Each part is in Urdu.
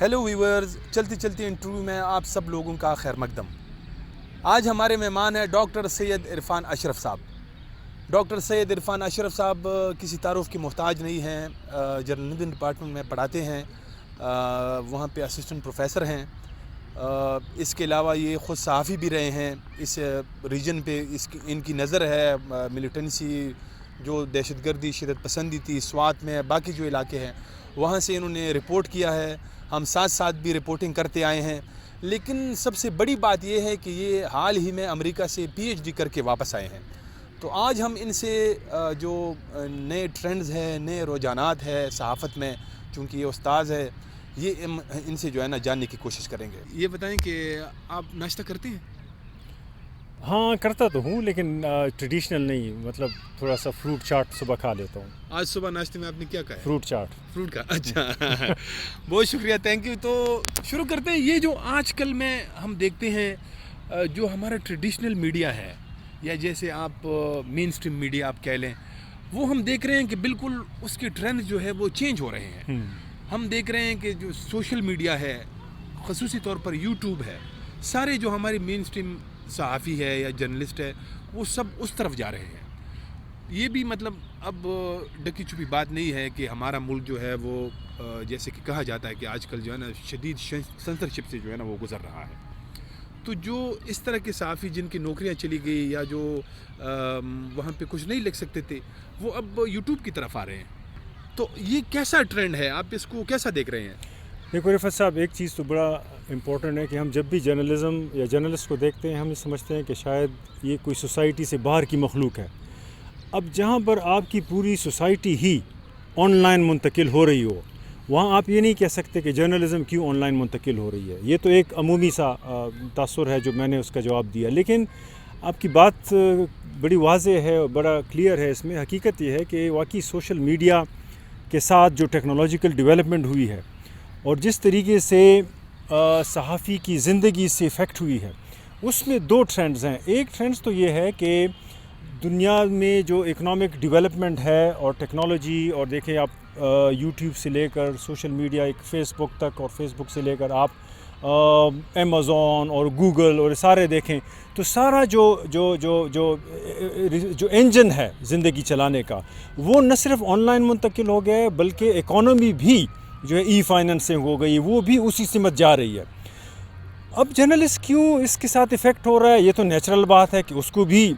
ہیلو ویورز، چلتی چلتی انٹرویو میں آپ سب لوگوں کا خیر مقدم۔ آج ہمارے مہمان ہیں ڈاکٹر سید عرفان اشرف صاحب۔ ڈاکٹر سید عرفان اشرف صاحب کسی تعارف کی محتاج نہیں ہیں، جرنلزم ڈپارٹمنٹ میں پڑھاتے ہیں، وہاں پہ اسسٹنٹ پروفیسر ہیں۔ اس کے علاوہ یہ خود صحافی بھی رہے ہیں۔ اس ریجن پہ ان کی نظر ہے، ملیٹنسی جو دہشت گردی شدت پسندی تھی سوات میں، باقی جو علاقے ہیں وہاں سے انہوں نے رپورٹ کیا ہے۔ ہم ساتھ ساتھ بھی رپورٹنگ کرتے آئے ہیں، لیکن سب سے بڑی بات یہ ہے کہ یہ حال ہی میں امریکہ سے PhD کر کے واپس آئے ہیں۔ تو آج ہم ان سے جو نئے ٹرینڈز ہیں، نئے رجحانات ہیں صحافت میں، چونکہ یہ استاذ ہے، یہ ان سے جو ہے نا جاننے کی کوشش کریں گے۔ یہ بتائیں کہ آپ ناشتہ کرتے ہیں؟ ہاں کرتا تو ہوں، لیکن ٹریڈیشنل نہیں، مطلب تھوڑا سا فروٹ چاٹ صبح کھا لیتا ہوں۔ آج صبح ناشتے میں آپ نے کیا کہا ہے؟ فروٹ چاٹ۔ فروٹ کا، اچھا بہت شکریہ، تھینک یو۔ تو شروع کرتے ہیں۔ یہ جو آج کل میں ہم دیکھتے ہیں جو ہمارا ٹریڈیشنل میڈیا ہے، یا جیسے آپ مین اسٹریم میڈیا آپ کہہ لیں، وہ ہم دیکھ رہے ہیں کہ بالکل اس کے ٹرینڈ جو ہے وہ چینج ہو رہے ہیں۔ ہم دیکھ رہے ہیں کہ جو سوشل میڈیا ہے، خصوصی طور پر یوٹیوب ہے، سارے جو ہماری مین اسٹریم صحافی ہے یا جرنلسٹ ہے وہ سب اس طرف جا رہے ہیں۔ یہ بھی مطلب اب ڈکی چھپی بات نہیں ہے کہ ہمارا ملک جو ہے وہ جیسے کہ کہا جاتا ہے کہ آج کل جو ہے نا شدید سنسرشپ سے جو ہے نا وہ گزر رہا ہے۔ تو جو اس طرح کے صحافی جن کی نوکریاں چلی گئی یا جو وہاں پہ کچھ نہیں لکھ سکتے تھے، وہ اب یوٹیوب کی طرف آ رہے ہیں۔ تو یہ کیسا ٹرینڈ ہے، آپ اس کو کیسا دیکھ رہے ہیں؟ دیکھو رفت صاحب، ایک چیز تو بڑا امپورٹنٹ ہے کہ ہم جب بھی جرنلزم یا جرنلسٹ کو دیکھتے ہیں، ہم یہ سمجھتے ہیں کہ شاید یہ کوئی سوسائٹی سے باہر کی مخلوق ہے۔ اب جہاں پر آپ کی پوری سوسائٹی ہی آن لائن منتقل ہو رہی ہو، وہاں آپ یہ نہیں کہہ سکتے کہ جرنلزم کیوں آن لائن منتقل ہو رہی ہے۔ یہ تو ایک عمومی سا تاثر ہے جو میں نے اس کا جواب دیا، لیکن آپ کی بات بڑی واضح ہے اور بڑا کلیئر ہے۔ اس میں حقیقت یہ ہے کہ واقعی سوشل میڈیا کے ساتھ جو ٹیکنالوجیکل ڈیولپمنٹ ہوئی ہے اور جس طریقے سے صحافی کی زندگی سے افیکٹ ہوئی ہے، اس میں دو ٹرینڈز ہیں۔ ایک ٹرینڈز تو یہ ہے کہ دنیا میں جو اکنامک ڈیولپمنٹ ہے اور ٹیکنالوجی، اور دیکھیں آپ یوٹیوب سے لے کر سوشل میڈیا ایک فیس بک تک، اور فیس بک سے لے کر آپ امیزون اور گوگل اور سارے دیکھیں، تو سارا جو انجن ہے زندگی چلانے کا، وہ نہ صرف آن لائن منتقل ہو گیا ہے، بلکہ اکانومی بھی جو ہے ای فائننسنگ ہو گئی، وہ بھی اسی سمت جا رہی ہے۔ اب جرنلسٹ کیوں اس کے ساتھ افیکٹ ہو رہا ہے؟ یہ تو نیچرل بات ہے کہ اس کو بھی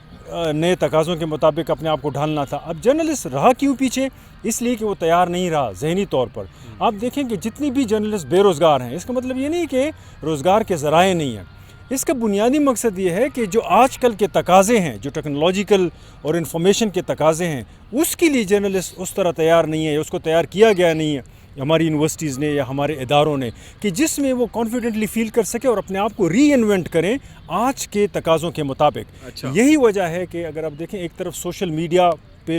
نئے تقاضوں کے مطابق اپنے آپ کو ڈھالنا تھا۔ اب جرنلسٹ رہا کیوں پیچھے؟ اس لیے کہ وہ تیار نہیں رہا ذہنی طور پر۔ آپ دیکھیں کہ جتنی بھی جرنلسٹ بے روزگار ہیں، اس کا مطلب یہ نہیں کہ روزگار کے ذرائع نہیں ہیں۔ اس کا بنیادی مقصد یہ ہے کہ جو آج کل کے تقاضے ہیں، جو ٹیکنالوجیکل اور انفارمیشن کے تقاضے ہیں، اس کے لیے جرنلسٹ اس طرح تیار نہیں ہے، اس کو تیار کیا گیا نہیں ہے ہماری یونیورسٹیز نے یا ہمارے اداروں نے، کہ جس میں وہ کانفیڈنٹلی فیل کر سکے اور اپنے آپ کو ری انوینٹ کریں آج کے تقاضوں کے مطابق۔ یہی وجہ ہے کہ اگر آپ دیکھیں، ایک طرف سوشل میڈیا پہ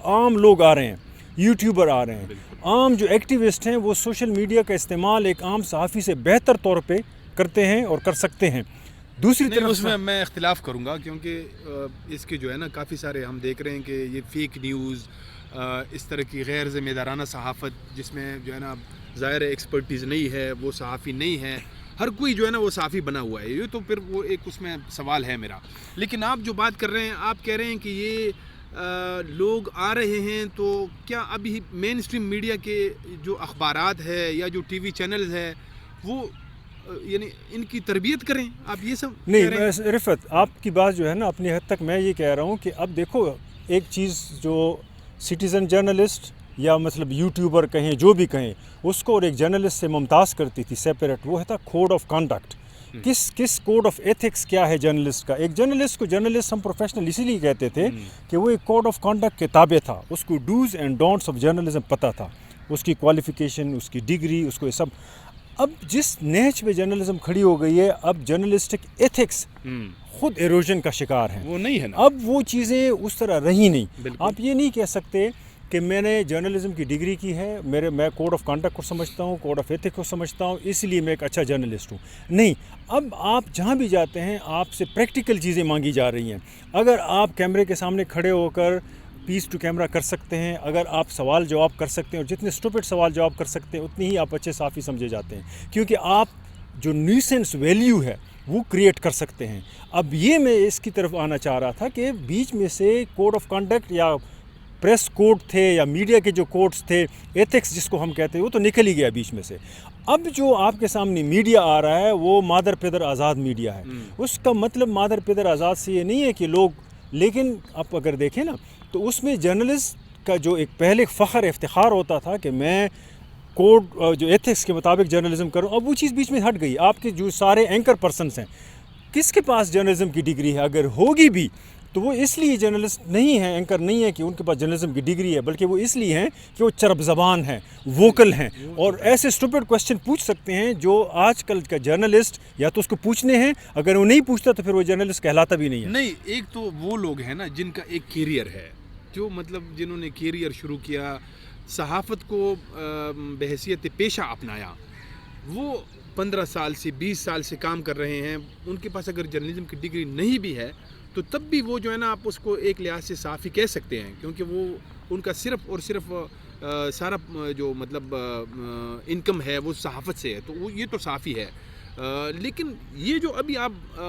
عام لوگ آ رہے ہیں، یوٹیوبر آ رہے ہیں، عام جو ایکٹیوسٹ ہیں وہ سوشل میڈیا کا استعمال ایک عام صحافی سے بہتر طور پہ کرتے ہیں اور کر سکتے ہیں۔ دوسری طرف اس میں اختلاف کروں گا، کیونکہ اس کے جو ہے نا کافی سارے ہم دیکھ رہے ہیں کہ یہ فیک نیوز، اس طرح کی غیر ذمہ دارانہ صحافت، جس میں جو ہے نا ظاہر ایکسپرٹیز نہیں ہے، وہ صحافی نہیں ہے، ہر کوئی جو ہے نا وہ صحافی بنا ہوا ہے، یہ تو پھر وہ ایک اس میں سوال ہے میرا۔ لیکن آپ جو بات کر رہے ہیں، آپ کہہ رہے ہیں کہ یہ لوگ آ رہے ہیں، تو کیا ابھی مین اسٹریم میڈیا کے جو اخبارات ہے یا جو ٹی وی چینلز ہے، وہ یعنی ان کی تربیت کریں؟ آپ یہ سب نہیں رفت، آپ کی بات جو ہے نا اپنی حد تک میں یہ کہہ رہا ہوں کہ اب دیکھو، ایک چیز جو سٹیزن جرنلسٹ یا مطلب یوٹیوبر کہیں، جو بھی کہیں، اس کو اور ایک جرنلسٹ سے ممتاز کرتی تھی سیپریٹ، وہ تھا کوڈ آف کنڈکٹ۔ کس کوڈ آف ایتھکس کیا ہے جرنلسٹ کا؟ ایک جرنلسٹ کو جرنلسٹ ہم پروفیشنل اسی لیے کہتے تھے کہ وہ ایک کوڈ آف کنڈکٹ کے تابع تھا، اس کو dos and don'ts of journalism پتہ تھا، اس کی کوالیفیکیشن، اس کی ڈگری، اس کو یہ سب۔ اب جس نیچ پہ جرنلزم کھڑی ہو گئی ہے، اب جرنلسٹک ایتھکس خود ایروژن کا شکار ہیں، وہ نہیں ہے نا۔ اب وہ چیزیں اس طرح رہی نہیں۔ آپ یہ نہیں کہہ سکتے کہ میں نے جرنلزم کی ڈگری کی ہے، میں کوڈ آف کنڈکٹ کو سمجھتا ہوں، کوڈ آف ایتھکس کو سمجھتا ہوں، اس لیے میں ایک اچھا جرنلسٹ ہوں۔ نہیں، اب آپ جہاں بھی جاتے ہیں آپ سے پریکٹیکل چیزیں مانگی جا رہی ہیں۔ اگر آپ کیمرے کے سامنے کھڑے ہو کر پیس ٹو کیمرہ کر سکتے ہیں، اگر آپ سوال جواب کر سکتے ہیں، اور جتنے اسٹوپڈ سوال جواب کر سکتے ہیں اتنی ہی آپ اچھے صحافی سمجھے جاتے ہیں، کیونکہ آپ جو نیوسنس ویلیو ہے وہ کریٹ کر سکتے ہیں۔ اب یہ میں اس کی طرف آنا چاہ رہا تھا کہ بیچ میں سے کوڈ آف کنڈکٹ یا پریس کوڈ تھے یا میڈیا کے جو کوڈز تھے، ایتھکس جس کو ہم کہتے ہیں، وہ تو نکل ہی گیا بیچ میں سے۔ اب جو آپ کے سامنے میڈیا آ رہا ہے وہ مادر پدر آزاد میڈیا ہے۔ اس کا مطلب مادر پدر آزاد سے یہ نہیں ہے کہ لوگ، لیکن آپ اگر دیکھیں نا تو اس میں جرنلسٹ کا جو ایک پہلے فخر افتخار ہوتا تھا کہ میں کوڈ جو ایتھکس کے مطابق جرنلزم کروں، اب وہ چیز بیچ میں ہٹ گئی۔ آپ کے جو سارے اینکر پرسنس ہیں، کس کے پاس جرنلزم کی ڈگری ہے؟ اگر ہوگی بھی تو وہ اس لیے جرنلسٹ نہیں ہیں، اینکر نہیں ہے کہ ان کے پاس جرنلزم کی ڈگری ہے، بلکہ وہ اس لیے ہیں کہ وہ چرب زبان ہیں، ووکل ہیں، اور ایسے اسٹوپڈ کوسچن پوچھ سکتے ہیں جو آج کل کا جرنلسٹ یا تو اس کو پوچھنے ہیں، اگر وہ نہیں پوچھتا تو پھر وہ جرنلسٹ کہلاتا بھی نہیں ہے۔ نہیں، ایک تو وہ لوگ ہیں نا جن کا ایک کیریئر ہے، جو مطلب جنہوں نے کیریئر شروع کیا، صحافت کو بحیثیت پیشہ اپنایا، وہ 15 سال سے 20 سال سے کام کر رہے ہیں، ان کے پاس اگر جرنلزم کی ڈگری نہیں بھی ہے تو تب بھی وہ جو ہے نا آپ اس کو ایک لحاظ سے صحافی کہہ سکتے ہیں، کیونکہ وہ ان کا صرف اور صرف سارا جو مطلب انکم ہے وہ صحافت سے ہے، تو وہ یہ تو صحافی ہے۔ لیکن یہ جو ابھی آپ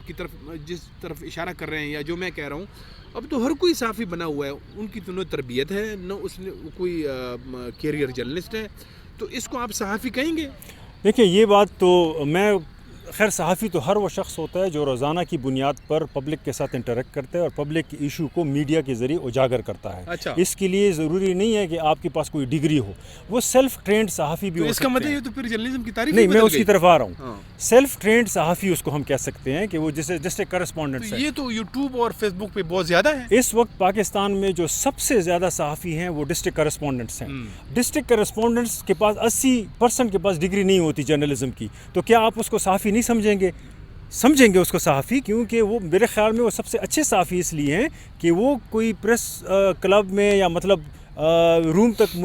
کی طرف جس طرف اشارہ کر رہے ہیں یا جو میں کہہ رہا ہوں، اب تو ہر کوئی صحافی بنا ہوا ہے، ان کی تو نہ تربیت ہے نہ اس نے کوئی کیریئر جرنلسٹ ہے، تو اس کو آپ صحافی کہیں گے؟ دیکھیں یہ بات تو میں خیر صحافی تو ہر وہ شخص ہوتا ہے جو روزانہ کی بنیاد پر پبلک کے ساتھ انٹریکٹ کرتا ہے اور پبلک کی ایشو کو میڈیا کے ذریعے اجاگر کرتا ہے۔ اچھا، اس کے لیے ضروری نہیں ہے کہ آپ کے پاس کوئی ڈگری ہو، وہ سیلف ٹرینڈ صحافی بھی ہو اس کا سکتے مطلب ہیں۔ یہ تو پھر جرنلزم کی تعریف نہیں، میں اس کی طرف آ رہا ہوں۔ ہاں، سیلف ٹرینڈ صحافی اس کو ہم کہہ سکتے ہیں کہ وہ جسے ڈسٹرکٹ کرسپونڈنٹس ہے۔ یہ تو یوٹیوب اور فیس بک پہ بہت زیادہ ہے۔ اس وقت پاکستان میں جو سب سے زیادہ صحافی ہیں وہ ڈسٹرکٹ کرسپونڈنٹس ہیں۔ ڈسٹرکٹ کرسپونڈنٹس کے پاس 80% کے پاس ڈگری نہیں ہوتی جرنلزم کی، تو کیا آپ اس کو صحافی نہیں سمجھیں گے؟ سمجھیں گے اس کو صحافی، کیونکہ وہ میرے خیال میں وہ سب سے اچھے صحافی اس لیے ہیں کہ وہ کوئی پریس کلب میں یا مطلب روم تک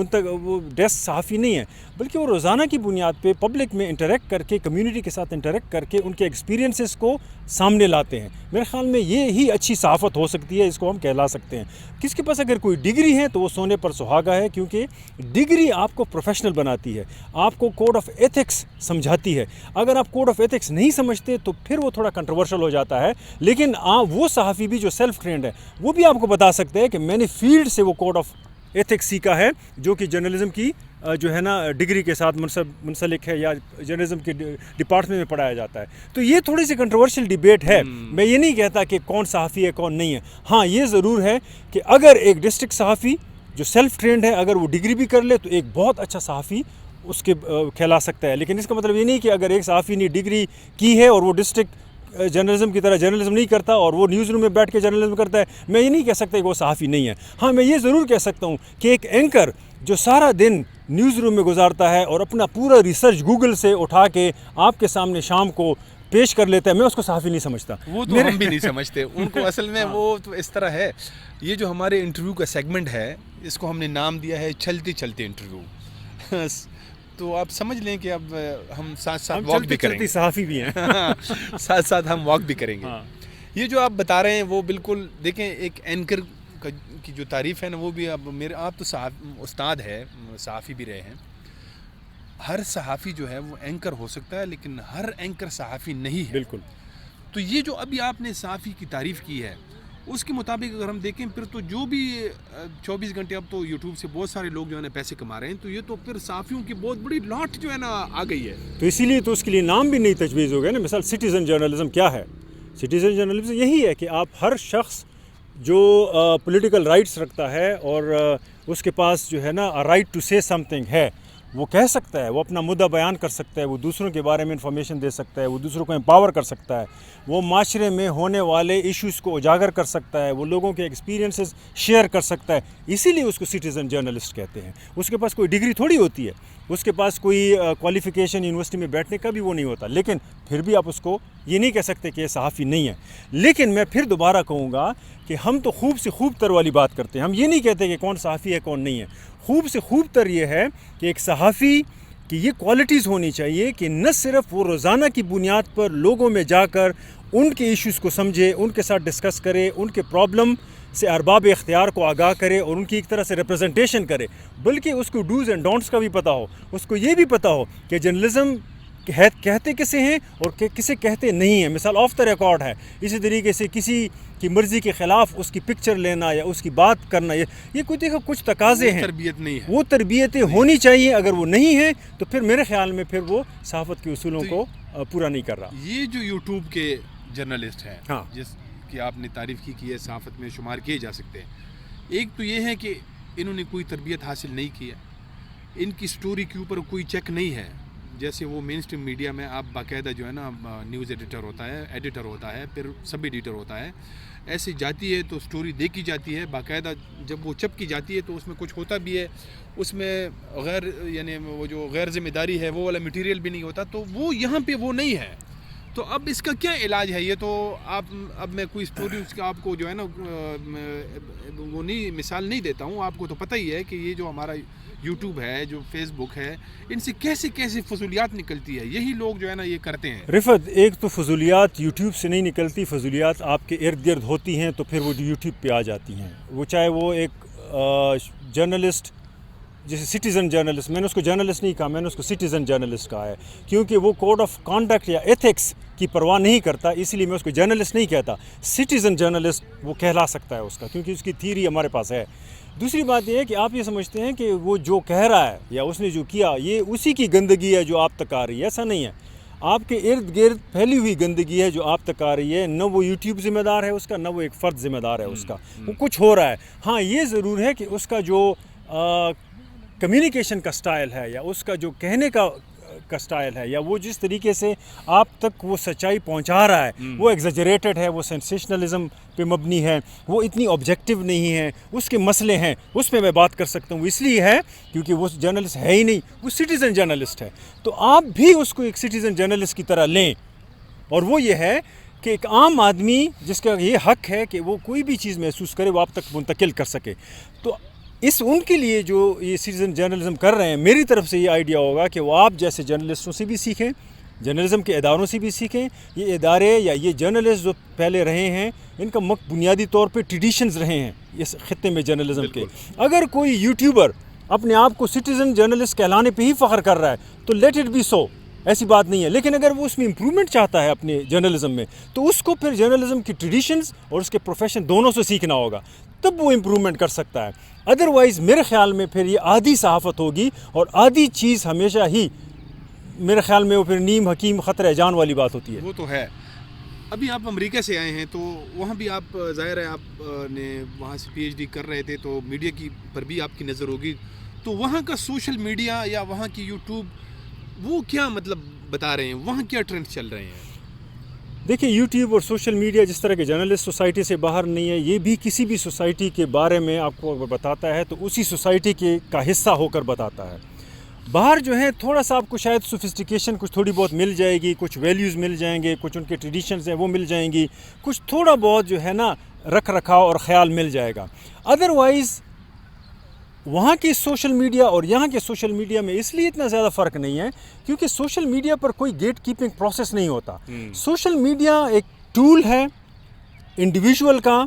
وہ ڈیسک صحافی نہیں ہے، بلکہ وہ روزانہ کی بنیاد پہ پبلک میں انٹریکٹ کر کے، کمیونٹی کے ساتھ انٹریکٹ کر کے ان کے ایکسپیرینسز کو سامنے لاتے ہیں۔ میرے خیال میں یہ ہی اچھی صحافت ہو سکتی ہے، اس کو ہم کہلا سکتے ہیں۔ کس کے پاس اگر کوئی ڈگری ہے تو وہ سونے پر سہاگا ہے، کیونکہ ڈگری آپ کو پروفیشنل بناتی ہے، آپ کو کوڈ آف ایتھکس سمجھاتی ہے۔ اگر آپ کوڈ آف ایتھکس نہیں سمجھتے تو پھر وہ تھوڑا کنٹروورشل ہو جاتا ہے، لیکن وہ صحافی بھی جو سیلف ٹرینڈ ہے وہ بھی آپ کو بتا سکتے ہیں کہ میں نے فیلڈ سے وہ کوڈ آف ایتھکس سیکھا ہے جو کہ جرنلزم کی جو ہے نا ڈگری کے ساتھ منسلک ہے یا جرنلزم کے ڈپارٹمنٹ میں پڑھایا جاتا ہے۔ تو یہ تھوڑی سی کنٹروورشل ڈیبیٹ ہے۔ میں یہ نہیں کہتا کہ کون صحافی ہے کون نہیں ہے۔ ہاں یہ ضرور ہے کہ اگر ایک ڈسٹرکٹ صحافی جو سیلف ٹرینڈ ہے اگر وہ ڈگری بھی کر لے تو ایک بہت اچھا صحافی اس کے کہلا سکتا ہے، لیکن اس کا مطلب یہ نہیں کہ اگر ایک صحافی نے ڈگری کی ہے اور وہ ڈسٹرکٹ جرنلزم کی طرح جرنلزم نہیں کرتا اور وہ نیوز روم میں بیٹھ کے جرنلزم کرتا ہے، میں یہ نہیں کہہ سکتا کہ وہ صحافی نہیں ہے۔ ہاں میں یہ ضرور کہہ سکتا ہوں کہ ایک اینکر جو سارا دن نیوز روم میں گزارتا ہے اور اپنا پورا ریسرچ گوگل سے اٹھا کے آپ کے سامنے شام کو پیش کر لیتا ہے، میں اس کو صحافی نہیں سمجھتا۔ وہ تو ہم بھی نہیں سمجھتے ان کو، اصل میں وہ تو اس طرح ہے۔ یہ جو ہمارے انٹرویو کا سیگمنٹ ہے اس کو ہم نے نام دیا ہے چلتے چلتے انٹرویو، تو آپ سمجھ لیں کہ اب ہم ساتھ ساتھ واک بھی کریں گے، صحافی بھی ہیں، ساتھ ساتھ ہم واک بھی کریں گے۔ یہ جو آپ بتا رہے ہیں وہ بالکل دیکھیں، ایک اینکر کی جو تعریف ہے نا وہ بھی اب آپ تو استاد ہے، صحافی بھی رہے ہیں۔ ہر صحافی جو ہے وہ اینکر ہو سکتا ہے لیکن ہر اینکر صحافی نہیں ہے۔ بالکل۔ تو یہ جو ابھی آپ نے صحافی کی تعریف کی ہے اس کے مطابق اگر ہم دیکھیں پھر تو جو بھی 24 گھنٹے اب تو یوٹیوب سے بہت سارے لوگ جو ہے نا پیسے کما رہے ہیں، تو یہ تو پھر صحافیوں کی بہت بڑی لاٹ جو ہے نا آ گئی ہے۔ تو اسی لیے تو اس کے لیے نام بھی نئی تجویز ہو گیا نا۔ مثال سٹیزن جرنلزم کیا ہے؟ سٹیزن جرنلزم یہی ہے کہ آپ ہر شخص جو پولیٹیکل رائٹس رکھتا ہے اور اس کے پاس جو ہے نا رائٹ ٹو سے سم تھنگ ہے، وہ کہہ سکتا ہے، وہ اپنا مدعا بیان کر سکتا ہے، وہ دوسروں کے بارے میں انفارمیشن دے سکتا ہے، وہ دوسروں کو امپاور کر سکتا ہے، وہ معاشرے میں ہونے والے ایشوز کو اجاگر کر سکتا ہے، وہ لوگوں کے ایکسپیرینسز شیئر کر سکتا ہے۔ اسی لیے اس کو سٹیزن جرنلسٹ کہتے ہیں۔ اس کے پاس کوئی ڈگری تھوڑی ہوتی ہے، اس کے پاس کوئی کوالیفیکیشن یونیورسٹی میں بیٹھنے کا بھی وہ نہیں ہوتا، لیکن پھر بھی آپ اس کو یہ نہیں کہہ سکتے کہ یہ صحافی نہیں ہے۔ لیکن میں پھر دوبارہ کہوں گا کہ ہم تو خوب سے خوب تر والی بات کرتے ہیں، ہم یہ نہیں کہتے کہ کون صحافی ہے کون نہیں ہے۔ خوب سے خوب تر یہ ہے کہ ایک صحافی کہ یہ کوالٹیز ہونی چاہیے کہ نہ صرف وہ روزانہ کی بنیاد پر لوگوں میں جا کر ان کے ایشوز کو سمجھے، ان کے ساتھ ڈسکس کرے، ان کے پرابلم سے ارباب اختیار کو آگاہ کرے اور ان کی ایک طرح سے ریپرزنٹیشن کرے، بلکہ اس کو ڈوز اینڈ ڈونٹس کا بھی پتہ ہو، اس کو یہ بھی پتہ ہو کہ جرنلزم کہتے کسے ہیں اور کسے کہتے نہیں ہیں. مثال آف دا ریکارڈ ہے. اسی طریقے سے کسی کی مرضی کے خلاف اس کی پکچر لینا یا اس کی بات کرنا، یہ کوئی دیکھو کچھ تقاضے ہیں، تربیت نہیں ہے، وہ تربیتیں ہونی چاہیے. اگر وہ نہیں ہیں تو پھر میرے خیال میں پھر وہ صحافت کے اصولوں کو پورا نہیں کر رہا. یہ جو یوٹیوب کے جرنلسٹ ہیں، ہاں، جس کی آپ نے تعریف کی کہ یہ صحافت میں شمار کیے جا سکتے ہیں، ایک تو یہ ہے کہ انہوں نے کوئی تربیت حاصل نہیں کی ہے، ان کی سٹوری کے اوپر کوئی چیک نہیں ہے. جیسے وہ مین اسٹریم میڈیا میں آپ باقاعدہ جو ہے نا نیوز ایڈیٹر ہوتا ہے پھر سب ایڈیٹر ہوتا ہے، ایسے جاتی ہے تو سٹوری دیکھی جاتی ہے باقاعدہ. جب وہ چھپ کی جاتی ہے تو اس میں کچھ ہوتا بھی ہے، اس میں یعنی وہ جو غیر ذمہ داری ہے وہ والا مٹیریل بھی نہیں ہوتا. تو وہ یہاں پہ وہ نہیں ہے. تو اب اس کا کیا علاج ہے؟ یہ تو اب میں کوئی سٹوری اس کا آپ کو جو ہے نا وہ نہیں مثال نہیں دیتا ہوں. آپ کو تو پتہ ہی ہے کہ یہ جو ہمارا یوٹیوب ہے، جو فیس بک ہے، ان سے کیسے فضولیات نکلتی ہے. یہی لوگ جو ہے نا یہ کرتے ہیں. رفت، ایک تو فضولیات یوٹیوب سے نہیں نکلتی، فضولیات آپ کے ارد گرد ہوتی ہیں تو پھر وہ یوٹیوب پہ آ جاتی ہیں. وہ چاہے وہ ایک جرنلسٹ، جیسے سٹیزن جرنلسٹ، میں نے اس کو جرنلسٹ نہیں کہا، میں نے اس کو سٹیزن جرنلسٹ کہا ہے، کیونکہ وہ کوڈ آف کانڈکٹ یا ایتھکس کی پرواہ نہیں کرتا، اس لیے میں اس کو جرنلسٹ نہیں کہتا. سٹیزن جرنلسٹ وہ کہلا سکتا ہے اس کا، کیونکہ اس کی تھیوری ہمارے پاس ہے. دوسری بات یہ ہے کہ آپ یہ سمجھتے ہیں کہ وہ جو کہہ رہا ہے یا اس نے جو کیا یہ اسی کی گندگی ہے جو آپ تک آ رہی ہے. ایسا نہیں ہے. آپ کے ارد گرد پھیلی ہوئی گندگی ہے جو آپ تک آ رہی ہے. نہ وہ یوٹیوب ذمہ دار ہے اس کا، نہ وہ ایک فرد ذمہ دار ہے اس کا. وہ کچھ ہو رہا ہے. ہاں یہ ضرور ہے کہ اس کا جو کمیونیکیشن کا سٹائل ہے یا اس کا جو کہنے کا سٹائل ہے یا وہ جس طریقے سے آپ تک وہ سچائی پہنچا رہا ہے وہ ایگزیجریٹڈ ہے، وہ سینسیشنلزم پہ مبنی ہے، وہ اتنی آبجیکٹیو نہیں ہے. اس کے مسئلے ہیں، اس پہ میں بات کر سکتا ہوں. اس لیے ہے کیونکہ وہ جرنلسٹ ہے ہی نہیں، وہ سٹیزن جرنلسٹ ہے. تو آپ بھی اس کو ایک سٹیزن جرنلسٹ کی طرح لیں. اور وہ یہ ہے کہ ایک عام آدمی جس کا یہ حق ہے کہ وہ کوئی بھی چیز محسوس کرے وہ آپ تک منتقل کر سکے. تو ان کے لیے جو یہ سٹیزن جرنلزم کر رہے ہیں، میری طرف سے یہ آئیڈیا ہوگا کہ وہ آپ جیسے جرنلسٹوں سے بھی سیکھیں، جرنلزم کے اداروں سے بھی سیکھیں. یہ ادارے یا یہ جرنلسٹ جو پہلے رہے ہیں ان کا بنیادی طور پہ ٹریڈیشنز رہے ہیں اس خطے میں جرنلزم کے. اگر کوئی یوٹیوبر اپنے آپ کو سٹیزن جرنلسٹ کہلانے پہ ہی فخر کر رہا ہے تو لیٹ اٹ بی سو، ایسی بات نہیں ہے. لیکن اگر وہ اس میں امپرومنٹ چاہتا ہے اپنے جرنلزم میں تو اس کو پھر جرنلزم کی ٹریڈیشنز اور اس کے پروفیشن دونوں سے سیکھنا ہوگا، تب وہ امپرومنٹ کر سکتا ہے. ادروائز میرے خیال میں پھر یہ آدھی صحافت ہوگی اور آدھی چیز ہمیشہ ہی میرے خیال میں وہ پھر نیم حکیم خطرہ جان والی بات ہوتی ہے. وہ تو ہے. ابھی آپ امریکہ سے آئے ہیں تو وہاں بھی آپ ظاہر ہے آپ نے وہاں سے پی ایچ ڈی کر رہے تھے تو میڈیا کی پر بھی آپ کی نظر ہوگی. تو وہاں کا سوشل میڈیا یا وہاں کی یوٹیوب وہ کیا مطلب بتا رہے ہیں، وہاں کیا ٹرینڈ چل رہے ہیں؟ دیکھیں یوٹیوب اور سوشل میڈیا جس طرح کے جرنلسٹ سوسائٹی سے باہر نہیں ہے، یہ بھی کسی بھی سوسائٹی کے بارے میں آپ کو بتاتا ہے تو اسی سوسائٹی کے کا حصہ ہو کر بتاتا ہے. باہر جو ہے تھوڑا سا آپ کو شاید سوفسٹیکیشن کچھ تھوڑی بہت مل جائے گی، کچھ ویلیوز مل جائیں گے، کچھ ان کے ٹریڈیشنز ہیں وہ مل جائیں گی، کچھ تھوڑا بہت جو ہے نا رکھ رکھاؤ اور خیال مل جائے گا. ادروائز وہاں کی سوشل میڈیا اور یہاں کے سوشل میڈیا میں اس لیے اتنا زیادہ فرق نہیں ہے کیونکہ سوشل میڈیا پر کوئی گیٹ کیپنگ پروسیس نہیں ہوتا. سوشل میڈیا ایک ٹول ہے انڈیویژول کا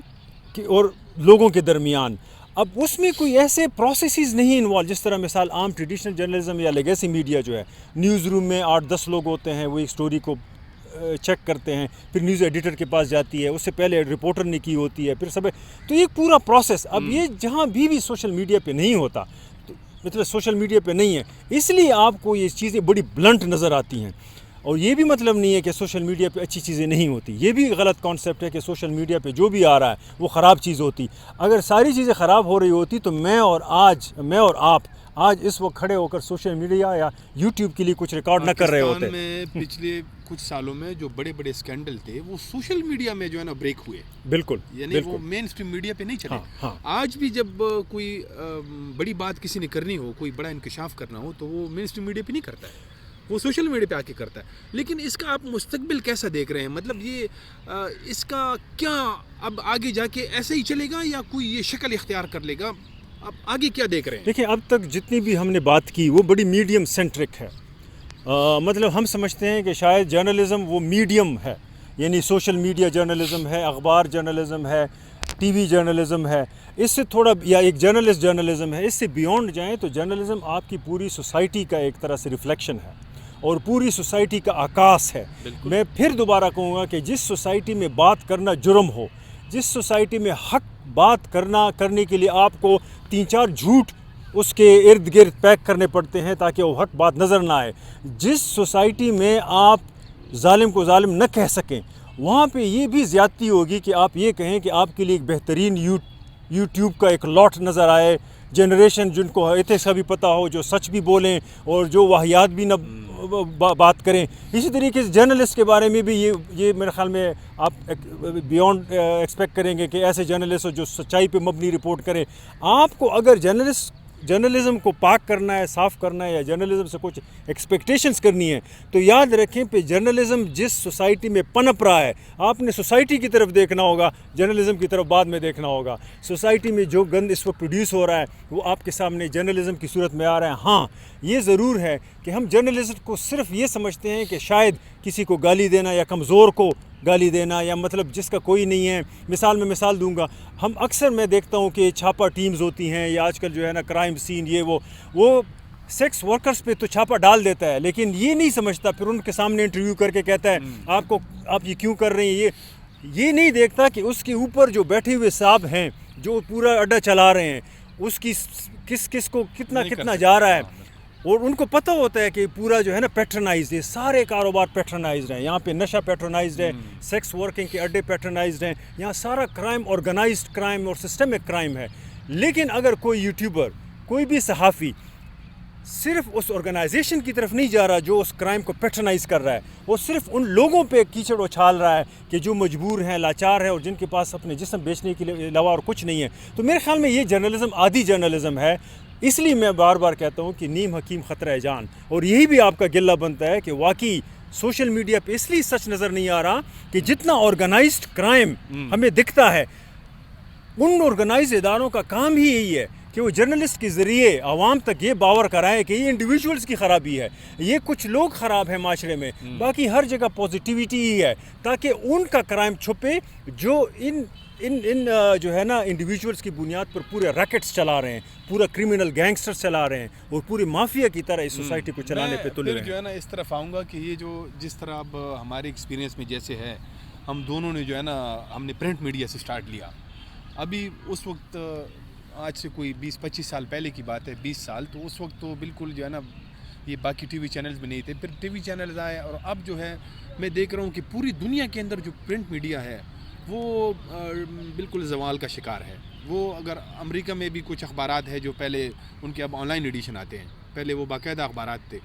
اور لوگوں کے درمیان. اب اس میں کوئی ایسے پروسیسز نہیں انوالو جس طرح مثال عام ٹریڈیشنل جرنلزم یا لیگیسی میڈیا جو ہے، نیوز روم میں 8-10 لوگ ہوتے ہیں، وہ ایک سٹوری کو چیک کرتے ہیں، پھر نیوز ایڈیٹر کے پاس جاتی ہے، اس سے پہلے رپورٹر نے کی ہوتی ہے، پھر سب، تو یہ پورا پروسیس اب یہ جہاں بھی سوشل میڈیا پہ نہیں ہوتا، مطلب سوشل میڈیا پہ نہیں ہے، اس لیے آپ کو یہ چیزیں بڑی بلنٹ نظر آتی ہیں. اور یہ بھی مطلب نہیں ہے کہ سوشل میڈیا پہ اچھی چیزیں نہیں ہوتی. یہ بھی غلط کانسیپٹ ہے کہ سوشل میڈیا پہ جو بھی آ رہا ہے وہ خراب چیز ہوتی. اگر ساری چیزیں خراب ہو رہی ہوتی تو میں اور آپ آج اس وقت کھڑے ہو کر سوشل میڈیا یا یوٹیوب کے لیے کچھ ریکارڈ نہ کر رہے ہوتے. پاکستان میں پچھلے کچھ سالوں میں جو بڑے بڑے اسکینڈل تھے وہ سوشل میڈیا میں جو ہے نا بریک ہوئے. بالکل، یعنی وہ مین اسٹریم میڈیا پہ نہیں چلے. آج بھی جب کوئی بڑی بات کسی نے کرنی ہو، کوئی بڑا انکشاف کرنا ہو تو وہ مین اسٹریم میڈیا پہ نہیں کرتا ہے، وہ سوشل میڈیا پہ آ کے کرتا ہے. لیکن اس کا آپ مستقبل کیسا دیکھ رہے ہیں؟ مطلب یہ اس کا کیا اب آگے جا کے ایسے ہی چلے گا یا کوئی یہ شکل اختیار کر لے گا؟ اب آگے کیا دیکھ رہے ہیں؟ دیکھیں اب تک جتنی بھی ہم نے بات کی وہ بڑی میڈیم سینٹرک ہے. مطلب ہم سمجھتے ہیں کہ شاید جرنلزم وہ میڈیم ہے, یعنی سوشل میڈیا جرنلزم ہے, اخبار جرنلزم ہے, ٹی وی جرنلزم ہے, اس سے تھوڑا یا ایک جرنلسٹ جرنلزم ہے, اس سے بیونڈ جائیں تو جرنلزم آپ کی پوری سوسائٹی کا ایک طرح سے ریفلیکشن ہے اور پوری سوسائٹی کا عکاس ہے. میں پھر دوبارہ کہوں گا کہ جس سوسائٹی میں بات کرنا جرم ہو, جس سوسائٹی میں حق بات کرنے کے لیے آپ کو 3-4 جھوٹ اس کے ارد گرد پیک کرنے پڑتے ہیں تاکہ وہ حق بات نظر نہ آئے, جس سوسائٹی میں آپ ظالم کو ظالم نہ کہہ سکیں, وہاں پہ یہ بھی زیادتی ہوگی کہ آپ یہ کہیں کہ آپ کے لیے ایک بہترین یوٹیوب کا ایک لاٹ نظر آئے, جنریشن جن کو ایتھکس کا بھی پتہ ہو, جو سچ بھی بولیں اور جو واہیات بھی نہ بات کریں. اسی طریقے سے جرنلسٹ کے بارے میں بھی یہ میرے خیال میں آپ بیونڈ ایکسپیکٹ کریں گے کہ ایسے جرنلسٹ ہو جو سچائی پہ مبنی رپورٹ کریں. آپ کو اگر جرنلزم کو پاک کرنا ہے, صاف کرنا ہے, یا جرنلزم سے کچھ ایکسپیکٹیشنز کرنی ہے, تو یاد رکھیں کہ جرنلزم جس سوسائٹی میں پنپ رہا ہے, آپ نے سوسائٹی کی طرف دیکھنا ہوگا, جرنلزم کی طرف بعد میں دیکھنا ہوگا. سوسائٹی میں جو گند اس وقت پروڈیوس ہو رہا ہے وہ آپ کے سامنے جرنلزم کی صورت میں آ رہا ہے. ہاں یہ ضرور ہے کہ ہم جرنلزم کو صرف یہ سمجھتے ہیں کہ شاید کسی کو گالی دینا یا کمزور کو گالی دینا, یا مطلب جس کا کوئی نہیں ہے. مثال دوں گا, ہم اکثر میں دیکھتا ہوں کہ چھاپا ٹیمز ہوتی ہیں, یا آج کل جو ہے نا کرائم سین یہ وہ سیکس ورکرز پہ تو چھاپا ڈال دیتا ہے, لیکن یہ نہیں سمجھتا, پھر ان کے سامنے انٹرویو کر کے کہتا ہے آپ یہ کیوں کر رہے ہیں. یہ نہیں دیکھتا کہ اس کے اوپر جو بیٹھے ہوئے صاحب ہیں جو پورا اڈا چلا رہے ہیں, اس کی کس کو کتنا جا رہا ہے, اور ان کو پتہ ہوتا ہے کہ پورا جو ہے نا پیٹرنائزڈ ہے, سارے کاروبار پیٹرنائزڈ ہیں. یہاں پہ نشہ پیٹرنائزڈ ہے, سیکس ورکنگ کے اڈے پیٹرنائزڈ ہیں, یہاں سارا کرائم آرگنائزڈ کرائم اور سسٹمک کرائم ہے. لیکن اگر کوئی یوٹیوبر, کوئی بھی صحافی صرف اس آرگنائزیشن کی طرف نہیں جا رہا جو اس کرائم کو پیٹرنائز کر رہا ہے, وہ صرف ان لوگوں پہ کیچڑ اچھال رہا ہے کہ جو مجبور ہیں, لاچار ہیں, اور جن کے پاس اپنے جسم بیچنے کے علاوہ اور کچھ نہیں ہے, تو میرے خیال میں یہ جرنلزم عادی جرنلزم ہے. اس لیے میں بار بار کہتا ہوں کہ نیم حکیم خطرہ جان, اور یہی بھی آپ کا گلہ بنتا ہے کہ واقعی سوشل میڈیا پہ اس لیے سچ نظر نہیں آ رہا کہ جتنا آرگنائزڈ کرائم ہمیں دکھتا ہے, ان آرگنائز اداروں کا کام ہی یہی ہے کہ وہ جرنلسٹ کے ذریعے عوام تک یہ باور کرائے کہ یہ انڈیویجولز کی خرابی ہے, یہ کچھ لوگ خراب ہیں معاشرے میں, باقی ہر جگہ پازیٹیوٹی ہی ہے, تاکہ ان کا کرائم چھپے جو ان جو ہے نا انڈیویجولز کی بنیاد پر پورے ریکٹس چلا رہے ہیں, پورا کرمنل گینگسٹر چلا رہے ہیں, اور پوری مافیا کی طرح اس سوسائٹی کو چلانے پہ تلے ہیں. جو ہے نا اس طرف آؤں گا کہ یہ جو جس طرح اب ہمارے ایکسپیرینس میں جیسے ہے, ہم دونوں نے جو ہے نا ہم نے پرنٹ میڈیا سے سٹارٹ لیا. ابھی اس وقت آج سے کوئی 20-25 سال پہلے کی بات ہے, 20 سال, تو اس وقت تو بالکل جو ہے نا یہ باقی ٹی وی چینلز بھی نہیں تھے. پھر ٹی وی چینلز آئے, اور اب جو ہے میں دیکھ رہا ہوں کہ پوری دنیا کے اندر جو پرنٹ میڈیا ہے وہ بالکل زوال کا شکار ہے. وہ اگر امریکہ میں بھی کچھ اخبارات ہے جو پہلے ان کے اب آن لائن ایڈیشن آتے ہیں, پہلے وہ باقاعدہ اخبارات تھے,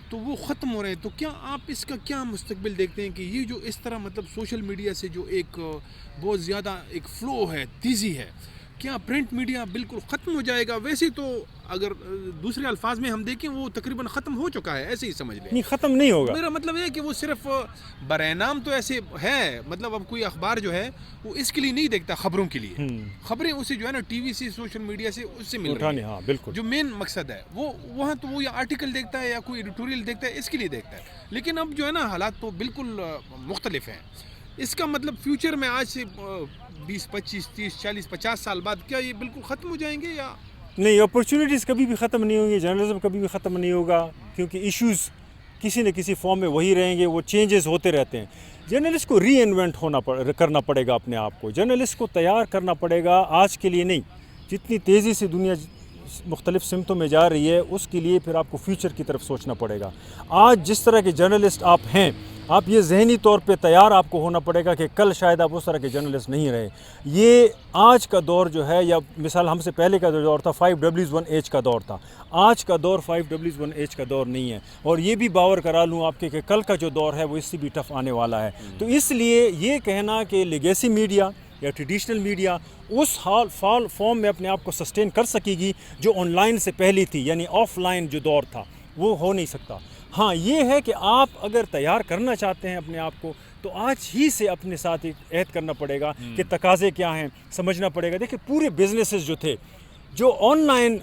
تو وہ ختم ہو رہے ہیں. تو کیا آپ اس کا کیا مستقبل دیکھتے ہیں کہ یہ جو اس طرح مطلب سوشل میڈیا سے جو ایک بہت زیادہ ایک فلو ہے, تیزی ہے, کیا پرنٹ میڈیا بالکل ختم ہو جائے گا؟ ویسے تو اگر دوسرے الفاظ میں ہم دیکھیں وہ تقریباً ختم ہو چکا ہے, ایسے ہی سمجھ لیں. نہیں, ختم نہیں ہوگا. میرا مطلب ہے کہ وہ صرف برائے نام تو ایسے ہے, مطلب اب کوئی اخبار جو ہے وہ اس کے لیے نہیں دیکھتا, خبروں کے لیے. خبریں اسے جو ہے نا ٹی وی سے, سوشل میڈیا سے, اس سے مل رہی ہیں. ہاں بالکل, جو مین مقصد ہے وہ وہاں تو وہ یا آرٹیکل دیکھتا ہے یا کوئی ایڈیٹوریل دیکھتا ہے, اس کے لیے دیکھتا ہے. لیکن اب جو ہے نا حالات تو بالکل مختلف ہیں. اس کا مطلب فیوچر میں آج سے 20, 25, 30, 40, 50 سال بعد کیا یہ بالکل ختم ہو جائیں گے یا نہیں؟ اپرچونیٹیز کبھی بھی ختم نہیں ہوں گی, جرنلزم کبھی بھی ختم نہیں ہوگا, کیونکہ ایشوز کسی نہ کسی فارم میں وہی رہیں گے, وہ چینجز ہوتے رہتے ہیں. جرنلسٹ کو ری انوینٹ کرنا پڑے گا اپنے آپ کو, جرنلسٹ کو تیار کرنا پڑے گا آج کے لیے نہیں. جتنی تیزی سے دنیا مختلف سمتوں میں جا رہی ہے اس کے لیے پھر آپ کو فیوچر کی طرف سوچنا پڑے گا. آج جس طرح کے جرنلسٹ آپ ہیں, آپ یہ ذہنی طور پہ تیار آپ کو ہونا پڑے گا کہ کل شاید آپ اس طرح کے جرنلسٹ نہیں رہے. یہ آج کا دور جو ہے, یا مثال ہم سے پہلے کا جو دور تھا 5W1H کا دور تھا, آج کا دور 5W1H کا دور نہیں ہے. اور یہ بھی باور کرا لوں آپ کے کہ کل کا جو دور ہے وہ اس سے بھی ٹف آنے والا ہے. تو اس لیے یہ کہنا کہ لیگیسی میڈیا یا ٹریڈیشنل میڈیا اس فارم میں اپنے آپ کو سسٹین کر سکے گی جو آن لائن سے پہلی تھی, یعنی آف لائن جو دور تھا, وہ ہو نہیں سکتا. ہاں یہ ہے کہ آپ اگر تیار کرنا چاہتے ہیں اپنے آپ کو تو آج ہی سے اپنے ساتھ ایک عہد کرنا پڑے گا کہ تقاضے کیا ہیں, سمجھنا پڑے گا. دیکھیں پورے بزنسز جو تھے جو آن لائن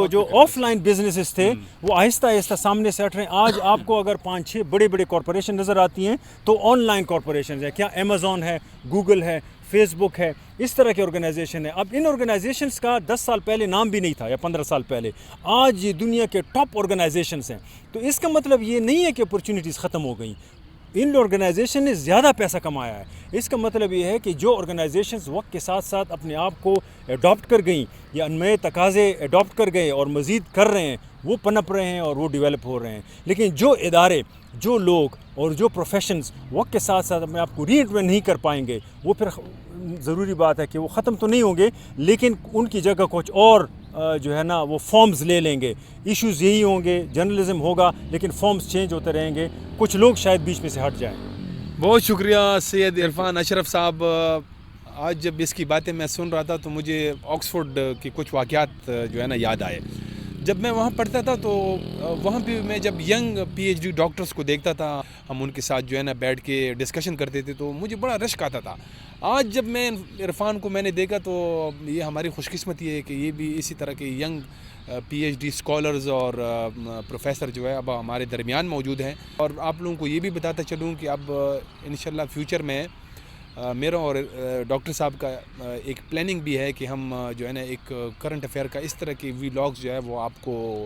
جو آف لائن بزنسز تھے وہ آہستہ آہستہ سامنے سے ہٹ رہے ہیں. آج آپ کو اگر 5-6 بڑے بڑے کارپوریشن نظر آتی ہیں تو آن لائن کارپوریشنز ہیں. کیا امیزون ہے, گوگل ہے, فیس بک ہے, اس طرح کے آرگنائزیشن ہے. اب ان آرگنائزیشنز کا 10 سال پہلے نام بھی نہیں تھا یا 15 سال پہلے, آج یہ دنیا کے ٹاپ آرگنائزیشنز ہیں. تو اس کا مطلب یہ نہیں ہے کہ اپرچونیٹیز ختم ہو گئیں, ان آرگنائزیشن نے زیادہ پیسہ کمایا ہے. اس کا مطلب یہ ہے کہ جو آرگنائزیشنز وقت کے ساتھ ساتھ اپنے آپ کو اڈاپٹ کر گئیں یا نئے تقاضے اڈاپٹ کر گئے اور مزید کر رہے ہیں, وہ پنپ رہے ہیں اور وہ ڈیولپ ہو رہے ہیں. لیکن جو ادارے, جو لوگ اور جو پروفیشنز وقت کے ساتھ ساتھ اپنے آپ کو ری انوینٹ نہیں کر پائیں گے, وہ پھر ضروری بات ہے کہ وہ ختم تو نہیں ہوں گے, لیکن ان کی جگہ کچھ اور جو ہے نا وہ فارمز لے لیں گے. ایشوز یہی ہوں گے, جرنلزم ہوگا, لیکن فارمز چینج ہوتے رہیں گے. کچھ لوگ شاید بیچ میں سے ہٹ جائیں. بہت شکریہ سید عرفان اشرف صاحب. آج جب اس کی باتیں میں سن رہا تھا تو مجھے آکسفورڈ کے کچھ واقعات جو ہے نا یاد آئے. جب میں وہاں پڑھتا تھا تو وہاں بھی میں جب young P H D doctors کو دیکھتا تھا, ہم ان کے ساتھ جو ہے نا بیٹھ کے ڈسکشن کرتے تھے تو مجھے بڑا رشک آتا تھا. آج جب میں عرفان کو میں نے دیکھا تو یہ ہماری خوش قسمتی ہے کہ یہ بھی اسی طرح کے young P H D scholars اور پروفیسر جو ہے اب ہمارے درمیان موجود ہیں. اور آپ لوگوں کو یہ بھی بتاتا چلوں کہ اب انشاءاللہ فیوچر میں میرا اور ڈاکٹر صاحب کا ایک پلاننگ بھی ہے کہ ہم جو ہے نا ایک کرنٹ افیئر کا اس طرح کی ولاگز جو ہے وہ آپ کو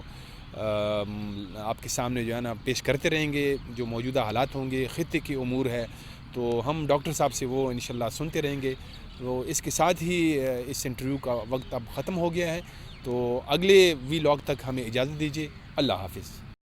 آپ کے سامنے جو ہے نا پیش کرتے رہیں گے. جو موجودہ حالات ہوں گے, خطے کی امور ہے, تو ہم ڈاکٹر صاحب سے وہ انشاءاللہ سنتے رہیں گے. تو اس کے ساتھ ہی اس انٹرویو کا وقت اب ختم ہو گیا ہے. تو اگلے ولاگ تک ہمیں اجازت دیجیے. اللہ حافظ.